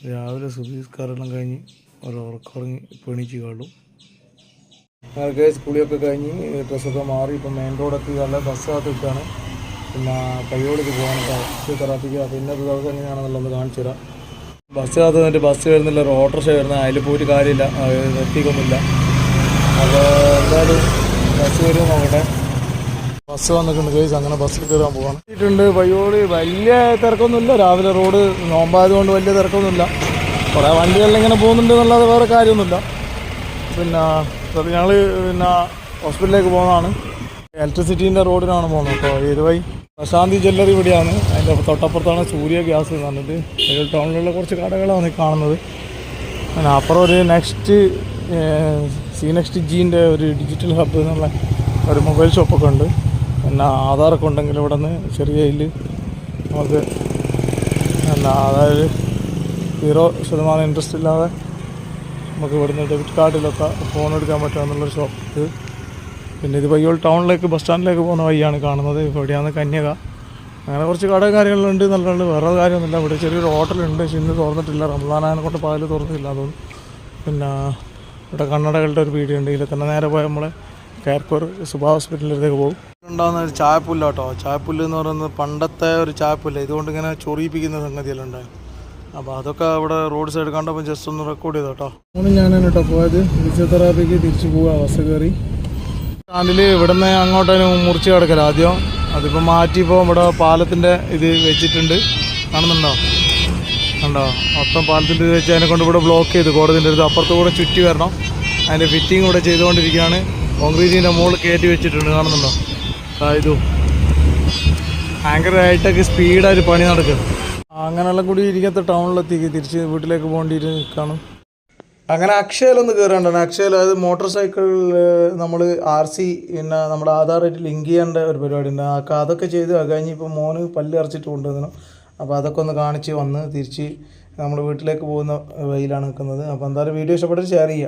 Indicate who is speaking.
Speaker 1: രാവിലെ സുബീസ്കാരെല്ലാം കഴിഞ്ഞ് ഒരു ഉറക്കുറങ്ങി പെണിച്ച് കാണും. അങ്ങനെ കുളിയൊക്കെ കഴിഞ്ഞ് ഡ്രസ്സൊക്കെ മാറി ഇപ്പം മെയിൻ റോഡെത്തി നല്ല ബസ് കാത്തിട്ടാണ്. പിന്നെ പയ്യോടിക്ക് പോകാനൊക്കെ ഫിസിയോതെറാപ്പിക്ക്. അപ്പോൾ ഇന്നത്തെ ദിവസം എങ്ങനെയാണെന്നുള്ളത് കാണിച്ചു തരാം. ബസ് കാത്ത് നിന്നിട്ട് ബസ് വരുന്നില്ല, ഒരു ഓട്ടോറിക്ഷ വരുന്നത്, അതിൽ പോയിട്ട് കാര്യമില്ല, നിർത്തിക്കൊന്നുമില്ല. അപ്പോൾ എന്തായാലും ബസ് വരും നോക്കട്ടെ. ബസ് വന്നിട്ടുണ്ട് കേസ്, അങ്ങനെ ബസ്സിൽ കയറാൻ പോകാൻ എത്തിയിട്ടുണ്ട്. പയ്യോട് വലിയ തിരക്കൊന്നുമില്ല, രാവിലെ റോഡ് നോമ്പായതുകൊണ്ട് വലിയ തിരക്കൊന്നുമില്ല. കുറേ വണ്ടികളിൽ ഇങ്ങനെ പോകുന്നുണ്ട് എന്നല്ലാതെ വേറെ കാര്യമൊന്നുമില്ല. പിന്നെ ഞങ്ങൾ ഹോസ്പിറ്റലിലേക്ക് പോകുന്നതാണ്. ഇലക്ട്രിസിറ്റീൻ്റെ റോഡിനാണ് പോകുന്നത് കേട്ടോ. ഇതുവഴി പ്രശാന്തി ജ്വല്ലറി ഇവിടെയാണ്, അതിൻ്റെ തൊട്ടപ്പുറത്താണ് സൂര്യ ഗ്യാസ് എന്ന് പറഞ്ഞിട്ട്. ഒരു ടൗണിലുള്ള കുറച്ച് കടകളാണ് കാണുന്നത്. പിന്നെ അപ്പുറം ഒരു നെക്സ്റ്റ് ജീൻ്റെ ഒരു ഡിജിറ്റൽ ഹബ്ബ് എന്നുള്ള ഒരു മൊബൈൽ ഷോപ്പൊക്കെ ഉണ്ട്. പിന്നെ ആധാറൊക്കെ ഉണ്ടെങ്കിൽ ഇവിടെ നിന്ന് ചെറിയ ഇതിൽ നമുക്ക് അതായത് 0% ഇൻട്രസ്റ്റ് ഇല്ലാതെ നമുക്ക് ഇവിടുന്ന് ഡെബിറ്റ് കാർഡിലൊക്കെ ഫോൺ എടുക്കാൻ പറ്റുമെന്നുള്ളൊരു ഷോപ്പ്. പിന്നെ ഇത് പയ്യോൾ ടൗണിലേക്ക് ബസ് സ്റ്റാൻഡിലേക്ക് പോകുന്ന വഴിയാണ് കാണുന്നത്. ഇവിടെയാണ് കന്യക. അങ്ങനെ കുറച്ച് കാര്യങ്ങളുണ്ട് നല്ലുണ്ട്, വേറെ കാര്യമൊന്നുമില്ല. ഇവിടെ ചെറിയൊരു ഹോട്ടലുണ്ട്, പക്ഷെ ഇന്ന് തുറന്നിട്ടില്ല. റംസാനെ കൊണ്ട് പകൽ തുറന്നിട്ടില്ല തോന്നുന്നു. പിന്നെ ഇവിടെ കണ്ണടകളുടെ ഒരു പീടിയുണ്ട്. ഇതിൽ തന്നെ നേരെ പോയാൽ നമ്മളെ കാർക്കൂർ സുഭാ ഹോസ്പിറ്റലിലേക്ക് പോകും. ഉണ്ടാകുന്ന ഒരു ചായപ്പുല്ല കേട്ടോ. ചായപ്പുല്ല് എന്ന് പറയുന്നത് പണ്ടത്തെ ഒരു ചായപ്പുല്ല, ഇതുകൊണ്ട് ഇങ്ങനെ ചൊറിയിപ്പിക്കുന്ന സംഗതിയെല്ലാം ഉണ്ടായി. അപ്പോൾ അതൊക്കെ ഇവിടെ റോഡ് സൈഡ് കണ്ടപ്പോൾ ജസ്റ്റ് ഒന്ന് റെക്കോർഡ് ചെയ്തു കേട്ടോ. ഞാനാണ് കേട്ടോ പോയത് ഫിസിയോതെറാപ്പിക്ക്. തിരിച്ച് പോവുക ബസ് കയറി. സ്റ്റാൻഡിൽ ഇവിടുന്ന് അങ്ങോട്ടേനും മുറിച്ച് കിടക്കല ആദ്യം. അതിപ്പോൾ മാറ്റിയപ്പോൾ ഇവിടെ പാലത്തിൻ്റെ ഇത് വെച്ചിട്ടുണ്ട്, കാണുന്നുണ്ടോ? കണ്ടോ? മൊത്തം പാലത്തിൻ്റെ ഇത് വെച്ച് അതിനെ കൊണ്ട് ഇവിടെ ബ്ലോക്ക് ചെയ്ത് കോടതിൻ്റെ അടുത്ത് അപ്പുറത്ത് കൂടെ ചുറ്റി വരണം. അതിൻ്റെ ഫിറ്റിംഗ് ഇവിടെ ചെയ്തുകൊണ്ടിരിക്കുകയാണ്. കോൺക്രീറ്റിൻ്റെ മുകളിൽ കയറ്റി വെച്ചിട്ടുണ്ട്, കാണുന്നുണ്ടോ? ഇതും ഭയങ്കര ഹൈടെക് സ്പീഡായിട്ട് പണി നടക്കും. അങ്ങനെയെല്ലാം കൂടി ഇരിക്കാത്ത ടൗണിലെത്തി തിരിച്ച് വീട്ടിലേക്ക് പോകേണ്ടി നിൽക്കുകയാണ്. അങ്ങനെ അക്ഷയയിലൊന്ന് കയറേണ്ടതാണ്. അക്ഷയയിൽ അത് മോട്ടോർ സൈക്കിൾ നമ്മൾ RC പിന്നെ നമ്മുടെ ആധാറായിട്ട് ലിങ്ക് ചെയ്യേണ്ട ഒരു പരിപാടി ഉണ്ട്. അതൊക്കെ ചെയ്ത് കഴിഞ്ഞ് ഇപ്പോൾ മോന് പല്ല് അരച്ചിട്ട് കൊണ്ടുവന്നു. അപ്പോൾ അതൊക്കെ ഒന്ന് കാണിച്ച് വന്ന് തിരിച്ച് നമ്മൾ വീട്ടിലേക്ക് പോകുന്ന വഴിയിലാണ് നിൽക്കുന്നത്. അപ്പോൾ എന്തായാലും വീഡിയോ ഇഷ്ടപ്പെട്ടിട്ട് ഷെയർ ചെയ്യുക.